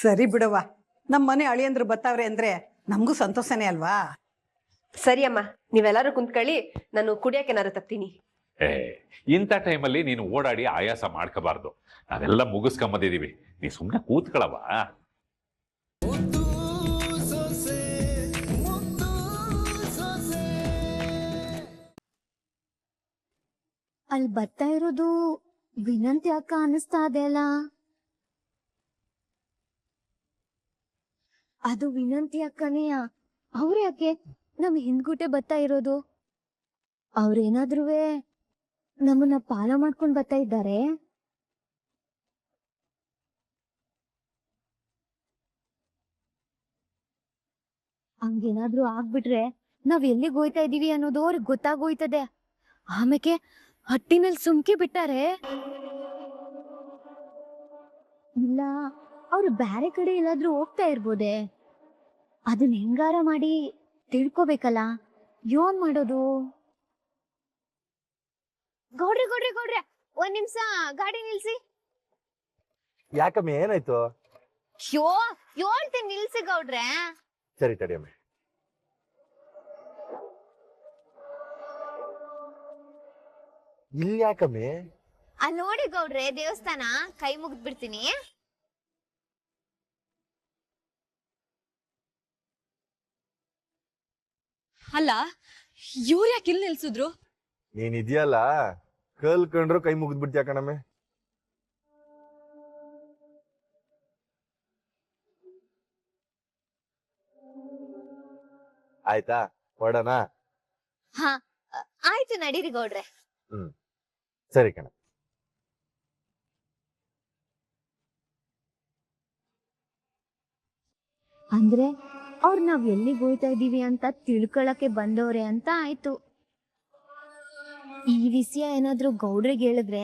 ಸರಿ ಬಿಡವ್ವ, ನಮ್ಮ ಮನೆ ಅಳಿಯಂದ್ರು ಬತ್ತಾವ್ರೆ ಅಂದ್ರೆ ನಮಗೂ ಸಂತೋಷನೇ ಅಲ್ವಾ. ಸರಿ ಅಮ್ಮ, ನೀವೆಲ್ಲರೂ ಕುಂತ್ಕೊಳ್ಳಿ, ನಾನು ಕುಡಿಯಕ್ಕೆ ಏನಾರು ತರ್ತೀನಿ. ಇಂಥ ಟೈಮಲ್ಲಿ ನೀನು ಓಡಾಡಿ ಆಯಾಸ ಮಾಡ್ಕೋಬಾರ್ದು. ನಾವೆಲ್ಲ ಮುಗಿಸ್ಕೊಂಬಂದಿದೀವಿ, ನೀ ಸುಮ್ಮನೆ ಕೂತ್ಕೊಳ್ಳವ. ಅಲ್ಲಿ ಬರ್ತಾ ಇರೋದು ವಿನಂತಿ ಅಕ್ಕ ಅನಿಸ್ತಾ ಇದೆಯಲ್ಲ. ಅದು ವಿನಂತಿ ಅಕ್ಕನೆಯ? ಅವ್ರ ಯಾಕೆ ನಮ್ ಹಿಂದ್ಗುಟೆ ಬರ್ತಾ ಇರೋದು? ಅವ್ರೇನಾದ್ರೂ ನಮ್ಮನ್ನ ಪಾಲ ಮಾಡ್ಕೊಂಡ್ ಬರ್ತಾ ಇದ್ದಾರೆ. ಹಂಗೇನಾದ್ರೂ ಆಗ್ಬಿಟ್ರೆ ನಾವ್ ಎಲ್ಲಿಗೆ ಹೋಯ್ತಾ ಇದೀವಿ ಅನ್ನೋದು ಅವ್ರಿಗೆ ಗೊತ್ತಾಗೋಯ್ತದೆ. ಆಮೇಲೆ ಹಟ್ಟಿನಲ್ಲಿ ಸುಮ್ಕಿ ಬಿಟ್ಟಾರೆ. ಇಲ್ಲ, ಅವ್ರು ಬ್ಯಾರೆ ಕಡೆ ಎಲ್ಲಾದ್ರೂ ಹೋಗ್ತಾ ಇರ್ಬೋದೆ. ಅದನ್ನ ಹೆಂಗಾರ ಮಾಡಿ ತಿಳ್ಕೊಬೇಕಲ್ಲ. ಯೋನ್ ಮಾಡೋದು? ಗೌಡ್ರೆ ಗೌಡ್ರೆ ಗೌಡ್ರೆ, ಒಂದ್ ನಿಮಿಷ ಗಾಡಿ ನಿಲ್ಸಿ. ಯಾಕಮ್ಮಿ, ಏನಾಯ್ತು? ಹೇಳ್ತೀನಿ ನಿಲ್ಸಿ ಗೌಡ್ರೆ. ಸರಿ ತಡಿಯಮ್ಮಿ. ಇಲ್ಲಿ ಯಾಕಮ್ಮಿ? ಅಲ್ಲಿ ನೋಡಿ ಗೌಡ್ರೆ, ದೇವಸ್ಥಾನ, ಕೈ ಮುಗ್ದ್ ಬಿಡ್ತೀನಿ. ಅಲ್ಲ, ಇವ್ರು ಯಾಕೆ ಇಲ್ಲಿ ನಿಲ್ಸಿದ್ರು? ನೀನ್ ಇದೆಯಲ್ಲ, ಕಲ್ಕೊಂಡ್ರು ಕೈ ಮುಗಿದ್ ಬಿಡ್ತೀಯ ಕಣಮ್ಮಿ. ಆಯ್ತಾ, ಹೊಡೋಣ? ಹಾ ಆಯ್ತು, ನಡೀರಿ ಗೌಡ್ರೆ. ಸರಿ ಕಣ. ಅಂದ್ರೆ ಅವ್ರು ನಾವ್ ಎಲ್ಲಿಗೆ ಹೋಯ್ತಾ ಇದೀವಿ ಅಂತ ತಿಳ್ಕೊಳಕ್ಕೆ ಬಂದವ್ರೆ ಅಂತ ಆಯ್ತು. ಈ ವಿಷಯ ಏನಾದ್ರು ಗೌಡ್ರಿಗೆ ಹೇಳಿದ್ರೆ,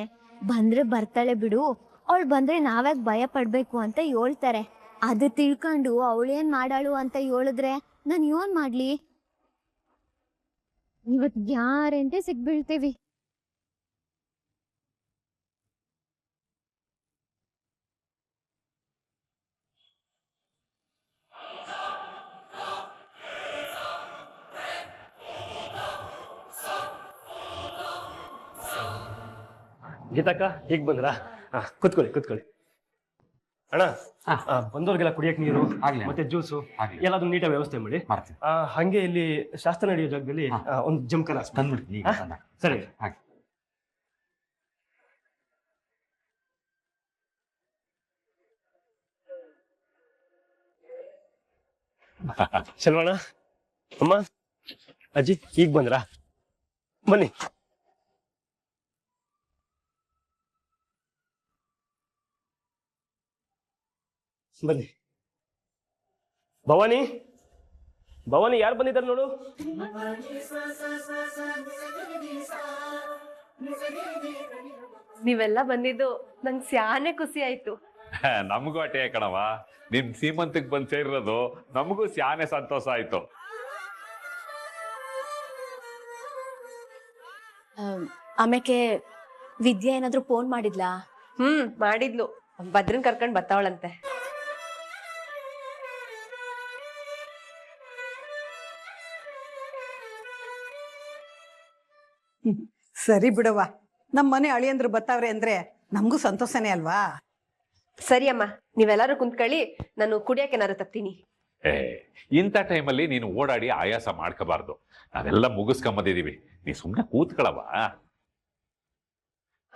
ಬಂದ್ರೆ ಬರ್ತಾಳೆ ಬಿಡು, ಅವಳು ಬಂದ್ರೆ ನಾವ್ಯಾಕ್ ಭಯ ಪಡ್ಬೇಕು ಅಂತ ಹೇಳ್ತಾರೆ. ಅದು ತಿಳ್ಕೊಂಡು ಅವಳೇನ್ ಮಾಡಾಳು ಅಂತ ಹೇಳಿದ್ರೆ ನಾನ್ ಏನ್ ಮಾಡ್ಲಿ? ಇವತ್ ಗ್ಯಾರಂಟಿ ಸಿಗ್ಬೀಳ್ತೀವಿ. ಗೀತಕ್ಕ, ಹೀಗ್ ಬಂದ್ರಾ? ಕುತ್ಕೊಳ್ಳಿ ಕುತ್ಕೊಳ್ಳಿ. ಅಣ್ಣ, ಬಂದವ್ರಿಗೆಲ್ಲ ಕುಡಿಯಕ್ ನೀರು ಮತ್ತೆ ಜ್ಯೂಸು ಎಲ್ಲಾದ್ರೂ ನೀಟಾಗಿ ವ್ಯವಸ್ಥೆ ಮಾಡಿ. ಹಂಗೆ ಇಲ್ಲಿ ಶಾಸ್ತ್ರ ನಡೆಯೋ ಜಾಗದಲ್ಲಿ ಒಂದು ಜಮಖಾನ ತಂದ್ಬಿಡ್ತೀನಿ. ಸರಿ. ಶಲ್ವಣ್ಣ, ಅಮ್ಮ, ಅಜ್ಜಿ, ಈಗ ಬಂದ್ರಾ? ಬನ್ನಿ. ಬನ್ನಿ. ಭವಾನಿ, ಭವಾನಿ, ಯಾರು ಬಂದಿದ್ದಾರೆ ನೋಡು. ನೀವೆಲ್ಲ ಬಂದಿದ್ದು ನಂಗೆ ಸ್ಯಾನೆ ಖುಷಿ ಆಯ್ತು. ನಮಗೂ ಅಟೇ ಕಣವ, ನಿಮ್ ಸೀಮಂತಕ್ಕೆ ಬಂದ್ ಸೇರಿರೋದು ನಮಗೂ ಸ್ಯಾನೆ ಸಂತೋಷ ಆಯ್ತು. ಆಮೇಲೆ ವಿದ್ಯಾ ಏನಾದ್ರು ಫೋನ್ ಮಾಡಿದ್ಲಾ? ಮಾಡಿದ್ಲು, ಭದ್ರನ್ ಕರ್ಕೊಂಡ್ ಬರ್ತಾವಳಂತೆ. ಸರಿ ಬಿಡವ್ವ, ನಮ್ಮ ಮನೆ ಅಳಿಯಂದ್ರು ಬತ್ತಾವ್ರೆ ಅಂದ್ರೆ ನಮಗೂ ಸಂತೋಷನೇ ಅಲ್ವಾ. ಸರಿ ಅಮ್ಮ, ನೀವೆಲ್ಲರೂ ಕುಂತ್ಕೊಳ್ಳಿ, ನಾನು ಕುಡಿಯಕ್ಕೆ ಏನಾರು ತರ್ತೀನಿ. ಇಂಥ ಟೈಮಲ್ಲಿ ನೀನು ಓಡಾಡಿ ಆಯಾಸ ಮಾಡ್ಕೋಬಾರ್ದು. ನಾವೆಲ್ಲ ಮುಗಿಸ್ಕೊಂಬಂದಿದೀವಿ, ನೀ ಸುಮ್ಮನೆ ಕೂತ್ಕೊಳ್ಳವ.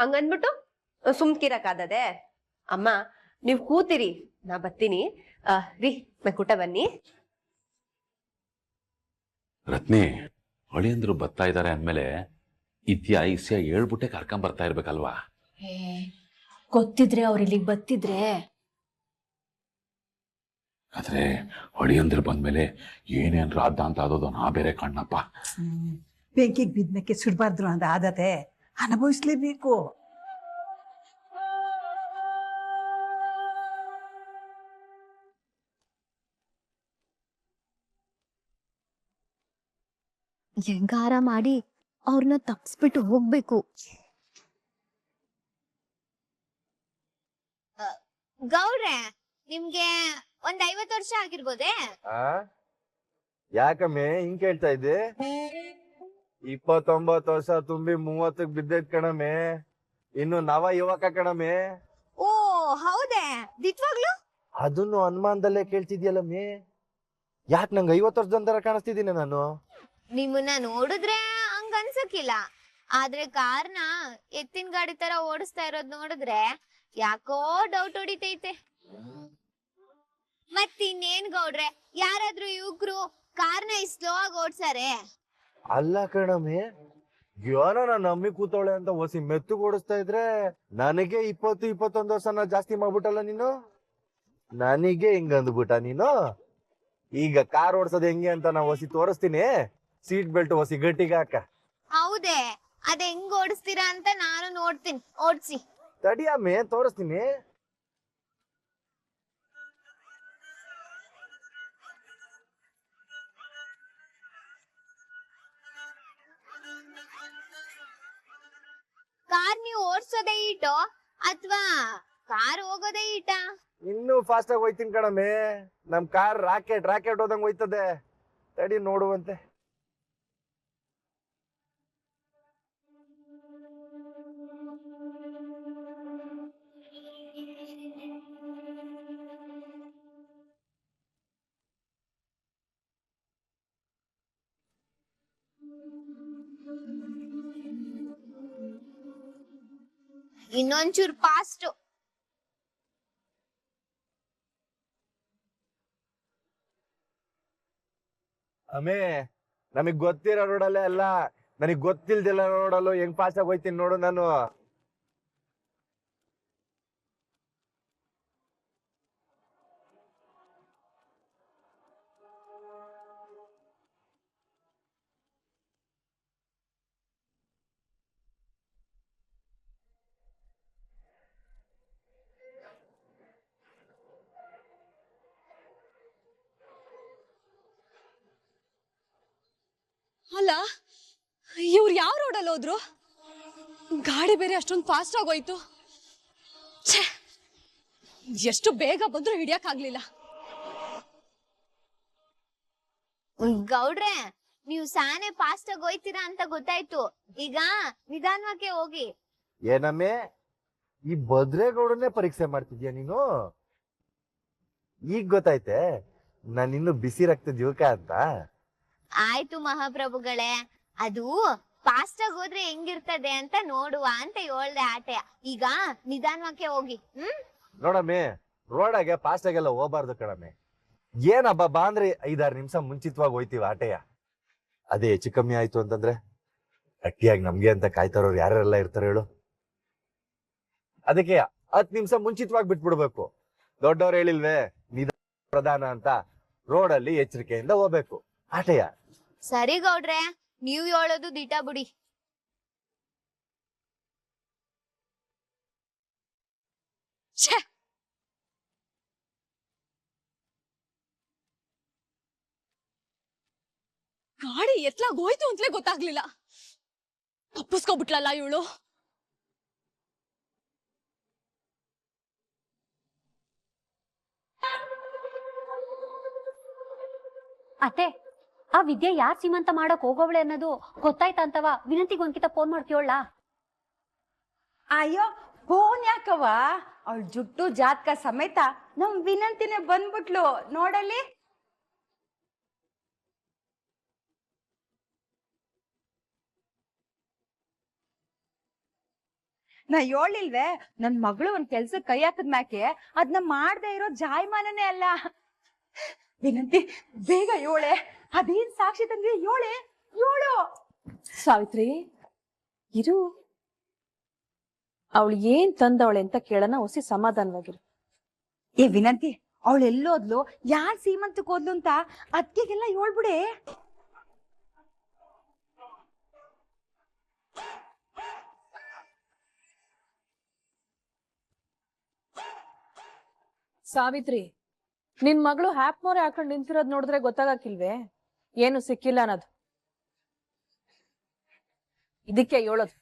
ಹಂಗನ್ಬಿಟ್ಟು ಸುಮ್ಕಿರಕ್ಕಾದದೆ? ಅಮ್ಮ, ನೀವ್ ಕೂತಿರಿ, ನಾ ಬರ್ತೀನಿ. ರೀ, ಕೂಟ ಬನ್ನಿ. ರತ್ನಿ, ಅಳಿಯಂದ್ರು ಬರ್ತಾ ಇದ್ದಾರೆ ಅಂದ್ಮೇಲೆ ಇಸ್ಯ ಹೇಳ್ಬಿಟ್ಟೆ ಕರ್ಕೊಂಡ್ ಬರ್ತಾ ಇರ್ಬೇಕಲ್ವಾ? ಗೊತ್ತಿದ್ರೆ ಅವ್ರ ಇಲ್ಲಿಗೆ ಬತ್ತಿದ್ರೆ. ಆದ್ರೆ ಅಳಿಯಂದ್ರು ಬಂದ್ಮೇಲೆ ಏನೇನ್ ರಾಧ ಅಂತ ಆದೋದು ನಾ ಬೇರೆ ಕಣ್ಣಪ್ಪ. ಬೆಂಕಿಗೆ ಬಿದ್ಮೇಕೆ ಸುಡ್ಬಾರ್ದು ಅಂತ ಆದತೆ ಅನುಭವಿಸ್ಲೇಬೇಕು. ಹೆಂಗಾರ ಮಾಡಿ ಅವ್ರನ್ನ ತಪ್ಪಿಸ್ಬಿಟ್ಟು ಹೋಗ್ಬೇಕು. ಗೌಡ್ರೆ, ನಿಮ್ಗೆ ಒಂದ್ 50 ವರ್ಷ ಆಗಿರ್ಬೋದೇ? ಆ ಯಾಕಮ್ಮೆ ಹಿಂಗ್ ಕೇಳ್ತಾ ಇದ್ದೆ? 29 ವರ್ಷ ತುಂಬಿ 30ಕ್ ಬಿದ್ದೈತ್ ಕಣಮ್ಮೆ. ಇನ್ನು ನವ ಯುವಕ ಕಣಮ್ಮೆ. ಓ ಹೌದೇ? ದಿಟ್ವಾಗ್ಲು? ಅದನ್ನು ಅನುಮಾನದಲ್ಲೇ ಕೇಳ್ತಿದ್ಯಲ್ಲಮ್ಮೆ. ಯಾಕೆ ನಂಗೆ 50 ವರ್ಷದಂತರ ಕಾಣಿಸ್ತಿದ್ದೀನಿ ನಾನು? ನಿಮ್ಮನ್ನ ನೋಡಿದ್ರೆ ಹಂಗ ಅನ್ಸಕ್ಕಿಲ್ಲ, ಆದ್ರೆ ಕಾರ್ನ ಎತ್ತಿನ ಗಾಡಿ ತರ ಓಡಿಸ್ತಾ ಇರೋದ್ ನೋಡಿದ್ರೆ ಯಾಕೋ ಡೌಟ್ ಹೊಡಿತೈತೆ. ಮತ್ತಿನ್ನೇನ್ ಗೌಡ್ರೆ, ಯಾರಾದ್ರೂ ಯುವಕ್ರು ಕಾರ್ನ ಸ್ಲೋ ಆಗಿ ಓಡ್ಸಾರೆ? ಅಲ್ಲ ಕಣಮ್ಮೆ, ಏನೋ ನಾನು ಅಮ್ಮಿ ಕೂತವಳೆ ಅಂತ ಹೊಸಿ ಮೆತ್ತು ಓಡಿಸ್ತಾ ಇದ್ರೆ ನನಗೆ 20-21 ವರ್ಷನ ಜಾಸ್ತಿ ಮಾಡ್ಬಿಟ್ಟಲ್ಲ ನೀನು. ನನಗೆ ಹಿಂಗ ಅಂದ್ಬಿಟ್ಟ ನೀನು. ಈಗ ಕಾರ್ ಓಡಿಸೋದು ಹೆಂಗೆ ಅಂತ ನಾ ಹೊಸಿ ತೋರಿಸ್ತೀನಿ. ಸೀಟ್ ಬೆಲ್ಟ್ ಹೊಸಿ ಗಟ್ಟಿಗೆ ಹಾಕ. ಹೌದೇ? ಅದ್ ಹೆಂಗ್ ಓಡಿಸ್ತೀರಾ ಅಂತ ನಾನು ನೋಡ್ತೀನಿ, ಓಡ್ಸಿ. ತಡಿಯಮ್ಮೆ ತೋರಿಸ್ತೀನಿ. ಕಾರ್ ನೀವು ಓಡ್ಸೋದೇ ಈಟೋ ಅಥವಾ ಕಾರ್ ಹೋಗೋದೇ ಈಟ? ಇನ್ನೂ ಫಾಸ್ಟ್ ಆಗಿ ಹೋಯ್ತೀನಿ ಕಣಮ್ಮೆ. ನಮ್ ಕಾರ್ ರಾಕೆಟ್ ಹೋದಂಗ್ ಹೋಯ್ತದೆ. ತಡಿ ನೋಡುವಂತೆ. ಇನ್ನೊಂಚೂರ್ ಫಾಸ್ಟ್. ಅಮ್ಮೆ ನಮಗ್ ಗೊತ್ತಿರೋ ರೋಡಲ್ಲೇ ಅಲ್ಲ, ನನಗ್ ಗೊತ್ತಿಲ್ದಿಲ್ಲ ರೋಡಲ್ಲೂ ಹೆಂಗ್ ಫಾಸ್ಟ್ ಆಗಿ ಹೋಯ್ತೀನಿ ನೋಡು ನಾನು. ಅಲ್ಲ, ಇವ್ರು ಯಾವ ರೋಡಲ್ಲಿ ಹೋದ್ರು? ಗಾಡಿ ಬೇರೆ ಅಷ್ಟೊಂದು ಫಾಸ್ಟ್ ಆಗೋಯ್ತು. ಛೇ, ಎಷ್ಟು ಬೇಗ ಬಂದ್ರು ಹಿಡಿಯಕ್ಕಾಗ್ಲಿಲ್ಲ. ಗೌಡ್ರೆ, ನೀವು ಸಾನೆ ಫಾಸ್ಟ್ ಆಗಿ ಹೋಯ್ತೀರಾ ಅಂತ ಗೊತ್ತಾಯ್ತು. ಈಗ ನಿಧಾನಕ್ಕೆ ಹೋಗಿ. ಏನಮ್ಮೆ ಈ ಭದ್ರೇಗೌಡನ್ನೇ ಪರೀಕ್ಷೆ ಮಾಡ್ತಿದ್ಯಾ ನೀನು? ಈಗ ಗೊತ್ತಾಯ್ತೆ ನಾನಿನ್ನು ಬಿಸಿ ರಕ್ತದ ಯುವಕ ಅಂತ. ಆಯ್ತು ಮಹಾಪ್ರಭುಗಳೇ, ಅದು ಫಾಸ್ಟ್ ಆಗಿ ಹೋದ್ರೆ ಹೆಂಗಿರ್ತದೆ ಅಂತ ನೋಡುವ ಅಂತ ಹೇಳ್ದೆ ಆಟೆ. ಈಗ ನಿಧಾನಕ್ಕೆ ಹೋಗಿ. ನೋಡಮ್ಮೆ, ರೋಡಾಗೆ ಫಾಸ್ಟ್ ಆಗೆಲ್ಲ ಹೋಗ್ಬಾರ್ದು ಕಣಮ್ಮೆ. ಏನ್ ಹಬ್ಬ ಅಂದ್ರೆ 5-6 ನಿಮಿಷ ಮುಂಚಿತವಾಗಿ ಹೋಯ್ತೀವಿ ಆಟೆಯ. ಅದೇ ಹೆಚ್ಚು ಕಮ್ಮಿ ಆಯ್ತು ಅಂತಂದ್ರೆ ಗಟ್ಟಿಯಾಗಿ ನಮ್ಗೆ ಅಂತ ಕಾಯ್ತಾರೋರು ಯಾರೆಲ್ಲ ಇರ್ತಾರೆ ಹೇಳು. ಅದಕ್ಕೆ 10 ನಿಮಿಷ ಮುಂಚಿತವಾಗಿ ಬಿಟ್ಬಿಡ್ಬೇಕು. ದೊಡ್ಡವ್ರು ಹೇಳಿಲ್ವೇ ನಿಧಾನ ಪ್ರಧಾನ ಅಂತ. ರೋಡಲ್ಲಿ ಎಚ್ಚರಿಕೆಯಿಂದ ಹೋಗ್ಬೇಕು ಆಟೆಯ. ಸರಿ ಗೌಡ್ರೆ, ನೀವ್ ಹೇಳೋದು ದಿಟ ಬಿಡಿ. ಛೇ, ಗಾಡಿ ಎತ್ಲಾಗ್ ಹೋಯ್ತು ಅಂತಲೇ ಗೊತ್ತಾಗ್ಲಿಲ್ಲ. ತಪ್ಪಿಸ್ಕೊಬಿಟ್ಲಲ್ಲ ಇವಳು. ಅತ್ತೆ, ಆ ವಿದ್ಯೆ ಯಾರ್ ಸೀಮಂತ ಮಾಡಕ್ ಹೋಗೋವಳೆ ಅನ್ನೋದು ಗೊತ್ತಾಯ್ತಂತವ ವಿನಂತಿಗೆ ಒಂದ್ಕಿತ ಫೋನ್ ಮಾಡ್ತೀವಳ? ಅಯ್ಯೋ, ಫೋನ್ ಯಾಕವ? ಅವಳ ಜುಟ್ಟು ಜಾತಕ ಸಮೇತ ನಮ್ ವಿನಂತಿನೇ ಬಂದ್ಬಿಟ್ಲು ನೋಡಲ್ಲಿ. ನಾ ಹೇಳಿಲ್ವೇ, ನನ್ ಮಗಳು ಒಂದ್ ಕೆಲ್ಸಕ್ ಕೈ ಹಾಕದ್ಮ್ಯಾಕೆ ಅದ್ನ ಮಾಡ್ದೆ ಇರೋ ಜಾಯಮಾನನೇ ಅಲ್ಲ. ವಿನಂತಿ, ಬೇಗ ಯೋಳೆ. ಅದೇನ್ ಸಾಕ್ಷಿ ತಂದ್ರೆ ಯೋಳೆ, ಯೋಳು. ಸಾವಿತ್ರಿ, ಇರು. ಅವಳು ಏನ್ ತಂದವಳೆ ಅಂತ ಕೇಳೋಣ, ಹೊಸಿ ಸಮಾಧಾನವಾಗಿರು. ಏ ವಿನಂತಿ, ಅವಳು ಎಲ್ಲೋದ್ಲು, ಯಾರ್ ಸೀಮಂತಕ್ ಹೋದ್ಲು ಅಂತ ಅದ್ಕೆಗೆಲ್ಲ ಹೇಳ್ಬಿಡೆ. ಸಾವಿತ್ರಿ, ನಿನ್ ಮಗಳು ಹ್ಯಾಪ್ ಮೋರೆ ಹಾಕೊಂಡ್ ನಿಂತಿರೋದ್ ನೋಡಿದ್ರೆ ಗೊತ್ತಾಗಕ್ಕಿಲ್ವೇ ಏನು ಸಿಕ್ಕಿಲ್ಲ ಅನ್ನೋದು? ಇದಕ್ಕೆ ಹೇಳೋದು,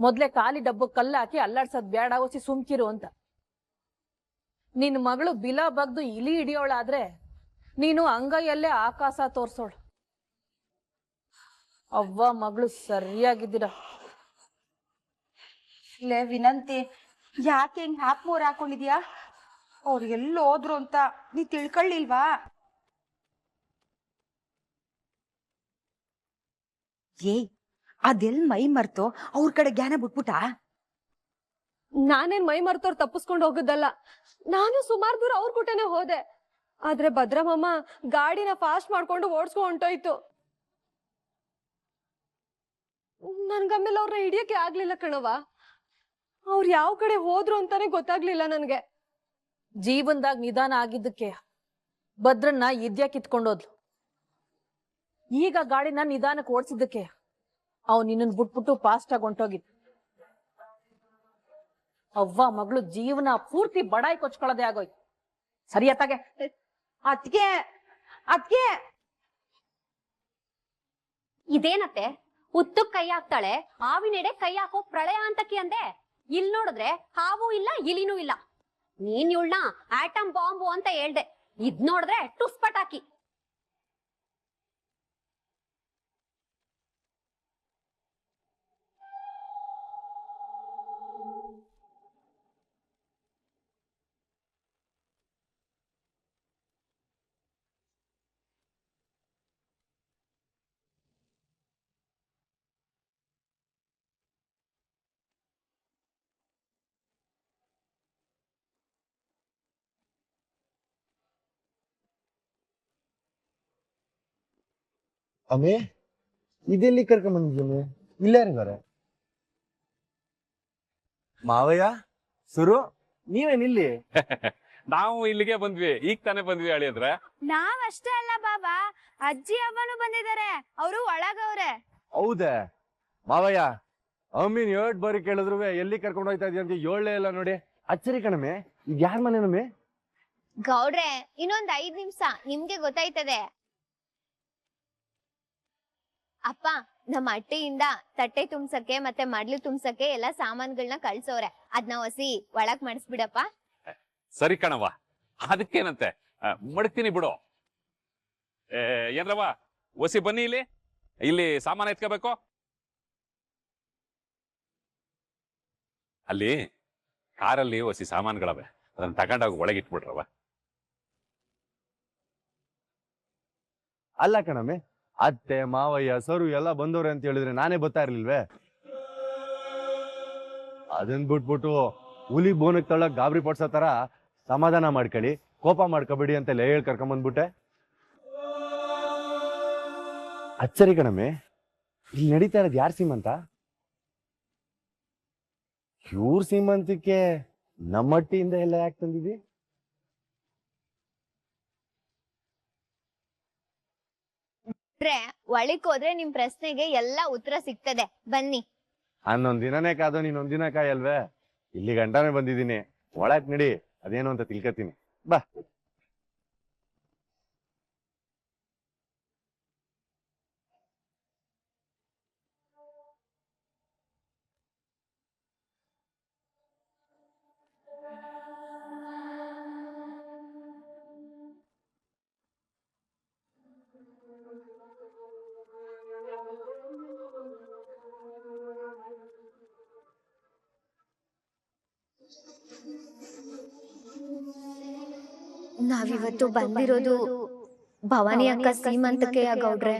ಮೊದ್ಲೇ ಖಾಲಿ ಡಬ್ಬ ಕಲ್ಲ ಹಾಕಿ ಅಲ್ಲಾಡ್ಸೋದ್ ಬೇಡ, ಹೊಸಿ ಸುಮ್ಕಿರು ಅಂತ. ನಿನ್ ಮಗಳು ಬಿಲ ಬಗ್ದು ಇಲಿ ಹಿಡಿಯೋಳಾದ್ರೆ ನೀನು ಅಂಗೈಯಲ್ಲೇ ಆಕಾಶ ತೋರ್ಸೋಳು. ಅವ್ವ ಮಗಳು ಸರಿಯಾಗಿದ್ದೀರ. ಲೇ ವಿನಂತಿ, ಯಾಕೆ ಹಿಂಗ್ ಹ್ಯಾಪ್ ಮೋರ್ ಹಾಕೊಂಡಿದ್ಯಾ? ಅವ್ರು ಎಲ್ಲಿ ಹೋದ್ರು ಅಂತ ನೀ ತಿಳ್ಕೊಳ್ಳಿಲ್ವಾ? ಏಯ್, ಅದೆಲ್ ಮೈ ಮರ್ತು ಅವ್ರ ಕಡೆ ಜ್ಞಾನ ಬಿಟ್ಬಿಟ್ಟ? ನಾನೇನ್ ಮೈ ಮರ್ತವ್ರು ತಪ್ಪಿಸ್ಕೊಂಡು ಹೋಗುದಲ್ಲ, ನಾನು ಸುಮಾರು ದೂರ ಅವ್ರ ಕೂಟನೆ ಹೋದೆ. ಆದ್ರೆ ಭದ್ರಮಮ್ಮ ಗಾಡಿನ ಫಾಸ್ಟ್ ಮಾಡ್ಕೊಂಡು ಓಡಿಸ್ಕೊಂಡು ಹೊಂಟೋಯ್ತು. ನನ್ಗಮ್ಮೇಲೆ ಅವ್ರನ್ನ ಹಿಡಿಯಕ್ಕೆ ಆಗ್ಲಿಲ್ಲ ಕಣವ. ಅವ್ರು ಯಾವ ಕಡೆ ಹೋದ್ರು ಅಂತಾನೆ ಗೊತ್ತಾಗ್ಲಿಲ್ಲ ನನ್ಗೆ. ಜೀವನದಾಗ ನಿಧಾನ ಆಗಿದ್ದಕ್ಕೆ ಭದ್ರನ್ನ ಇದ್ಯಾ ಕಿತ್ಕೊಂಡೋದ್ಲು. ಈಗ ಗಾಡಿನ ನಿಧಾನಕ್ಕೆ ಓಡಿಸಿದ್ದಕ್ಕೆ ಅವ್ ನಿನ್ನನ್ ಬಿಟ್ಬಿಟ್ಟು ಫಾಸ್ಟ್ ಆಗಿ ಹೊಂಟೋಗಿತ್ತು. ಅವ್ವ ಮಗಳು ಜೀವನ ಪೂರ್ತಿ ಬಡಾಯಿ ಕೊಚ್ಕೊಳ್ಳೋದೇ ಆಗೋಯ್ತು. ಸರಿಯತ್ತಾಗೆ ಅದ್ಕೆ ಅದ್ಕೆ ಇದೇನತ್ತೆ ಉತ್ತಕ್ ಕೈ ಹಾಕ್ತಾಳೆ, ಹಾವಿನೆಡೆ ಕೈ ಹಾಕೋ ಪ್ರಳಯ ಅಂತಕಿ ಅಂದೆ. ಇಲ್ ನೋಡಿದ್ರೆ ಹಾವು ಇಲ್ಲ ಇಲಿನೂ ಇಲ್ಲ. ನೀನ್ ಇವಳನ್ನ ಆಟಮ್ ಬಾಂಬು ಅಂತ ಹೇಳ್ದೆ, ಇದ್ ನೋಡಿದ್ರೆ ಟುಸ್ ಪಟಾಕಿ. ಅಮ್ಮೆ, ಇದೆಲ್ಲಿ ಕರ್ಕೊಂಡ್ ಬಂದಿದ್ದೀನಿ? ಇಲ್ಲಾರಿದ್ದಾರೆ ಮಾವಯ್ಯ, ಸುರು, ನೀವೇನಿಲ್ಲಿ? ನಾವು ಇಲ್ಲಿಗೆ ಬಂದ್ವಿ, ಈಗ ತಾನೇ ಬಂದ್ವಿ ಅಳಿಯಂದ್ರೆ. ನಾವಷ್ಟೇ ಅಲ್ಲ ಬಾಬಾ, ಅಜ್ಜಿ ಅಮ್ಮನೂ ಬಂದಿದ್ದಾರೆ, ಅವರು ಒಳಗವ್ರೆ. ಹೌದೇ ಮಾವಯ್ಯ? ಅಮ್ಮಿನ್ ಏಟ್ ಬಾರಿ ಕೇಳಿದ್ರು ಎಲ್ಲಿ ಕರ್ಕೊಂಡು ಹೋಯ್ತಾ ಇದೀಯ ಅಂತ ಏಳೇ ಇಲ್ಲ ನೋಡಿ. ಅಚ್ಚರಿ ಕಣಮೆ, ಈಗ ಯಾರ ಮನೆ ನಮ್ಮೆ? ಗೌಡ್ರೆ, ಇನ್ನೊಂದ್ 5 ನಿಮಿಷ ನಿಮ್ಗೆ ಗೊತ್ತಾಯ್ತದೆ. ಅಪ್ಪ, ನಮ್ಮ ಅಟ್ಟೆಯಿಂದ ತಟ್ಟೆ ತುಂಬ್ಸಕ್ಕೆ ಮತ್ತೆ ಮಡ್ಲು ತುಂಬ್ಸಕ್ಕೆ ಎಲ್ಲಾ ಸಾಮಾನ್ಗಳನ್ನ ಕಳ್ಸೋರೆ. ಅದ್ನ ಹೊಸಿ ಒಳಗ್ ಮಾಡಿಸ್ಬಿಡಪ್ಪ. ಸರಿ ಕಣವ್ವ, ಅದಕ್ಕೇನಂತೆ, ಮಡಗ್ತೀನಿ ಬಿಡು. ಏನ್ರವ್ವ, ಒಸಿ ಬನ್ನಿ ಇಲ್ಲಿ, ಇಲ್ಲಿ ಸಾಮಾನು ಎತ್ಕೋಬೇಕು. ಅಲ್ಲಿ ಕಾರಲ್ಲಿ ಒಸಿ ಸಾಮಾನುಗಳವೆ, ಅದನ್ನ ತಗೊಂಡೋಗಿ ಒಳಗಿಟ್ಬಿಡ್ರವ. ಅಲ್ಲ ಕಣಮೆ, ಅತ್ತೆ ಮಾವಯ್ಯ ಸರು ಎಲ್ಲ ಬಂದವ್ರೆ ಅಂತ ಹೇಳಿದ್ರೆ ನಾನೇ ಬರ್ತಾ ಇರ್ಲಿಲ್ವೇ? ಅದನ್ ಬಿಟ್ಬಿಟ್ಟು ಹುಲಿ ಬೋನಕ್ ತಳ್ಳಕ್ ಗಾಬರಿ ಪಡ್ಸೋ ತರ ಸಮಾಧಾನ ಮಾಡ್ಕೊಳ್ಳಿ, ಕೋಪ ಮಾಡ್ಕೋಬೇಡಿ ಅಂತೆಲ್ಲ ಹೇಳಿ ಕರ್ಕೊಂಬಂದ್ಬಿಟ್ಟೆ. ಅಚ್ಚರಿ ಕಣಮೆ, ಇಲ್ಲಿ ನಡೀತಾ ಇರೋದು ಯಾರ್ ಸೀಮಂತ? ಇವ್ರ ಸೀಮಂತಕ್ಕೆ ನಮ್ಮಟ್ಟಿಯಿಂದ ಎಲ್ಲ ಯಾಕೆ ತಂದಿದ್ದಿ? ಒಳಕ್ ಹೋದ್ರೆ ನಿಮ್ ಪ್ರಶ್ನೆಗೆ ಎಲ್ಲಾ ಉತ್ತರ ಸಿಗ್ತದೆ, ಬನ್ನಿ. ಅನ್ನೊಂದ್ ದಿನನೇ ಕಾದೋ ನೀನೊಂದ್ ದಿನ ಕಾಯಲ್ವೇ? ಇಲ್ಲಿ ಗಂಟಾನೆ ಬಂದಿದ್ದೀನಿ, ಒಳಕ್ ನಡಿ, ಅದೇನು ಅಂತ ತಿಳ್ಕತೀನಿ ಬಾ. ನಾವಿವತ್ತು ಬಂದಿರೋದು ಭವಾನಿ ಅಕ್ಕ ಸೀಮಂತಕ್ಕೆ ಗೌಡ್ರೆ.